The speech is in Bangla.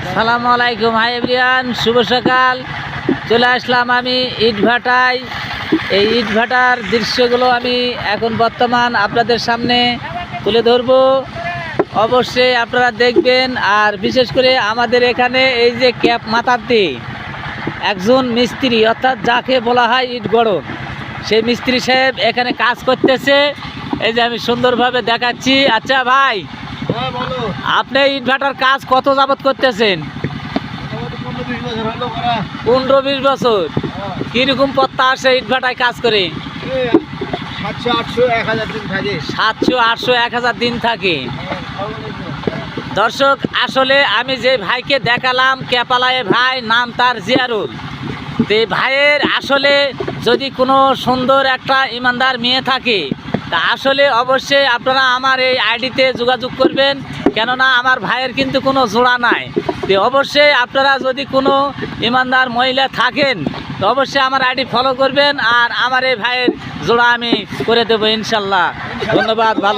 আসসালামু আলাইকুম। হাই এভরিওয়ান, শুভ সকাল। চলে আসলাম আমি ইটভাটায়। এই ইটভাটার দৃশ্যগুলো আমি এখন বর্তমান আপনাদের সামনে তুলে ধরব। অবশ্যই আপনারা দেখবেন। আর বিশেষ করে আমাদের এখানে এই যে ক্যাপ মাথাতে একজন মিস্ত্রি, অর্থাৎ যাকে বলা হয় ইট গড়ন, সেই মিস্ত্রি সাহেব এখানে কাজ করতেছে। এই যে আমি সুন্দরভাবে দেখাচ্ছি। আচ্ছা ভাই, আপনি ইটভাটার কাজ কত যাবত করতেছেন? 15-20 বছর। কিরকম পত্তা আসে ইটভাটায় কাজ করে? 700-800-1000 দিন থাকে। দর্শক, আসলে আমি যে ভাইকে দেখালাম, ক্যাপালায় ভাই, নাম তার জিয়ারুল। তো এই ভাইয়ের আসলে যদি কোনো সুন্দর একটা ইমানদার মেয়ে থাকে, তা আসলে অবশ্যই আপনারা আমার এই আইডিতে যোগাযোগ করবেন, কেননা আমার ভাইয়ের কিন্তু কোনো জোড়া নাই। তো অবশ্যই আপনারা যদি কোনো ইমানদার মহিলা থাকেন, তো অবশ্যই আমার আইডি ফলো করবেন, আর আমার এই ভাইয়ের জোড়া আমি করে দেবো ইনশাল্লাহ। ধন্যবাদ। ভালো।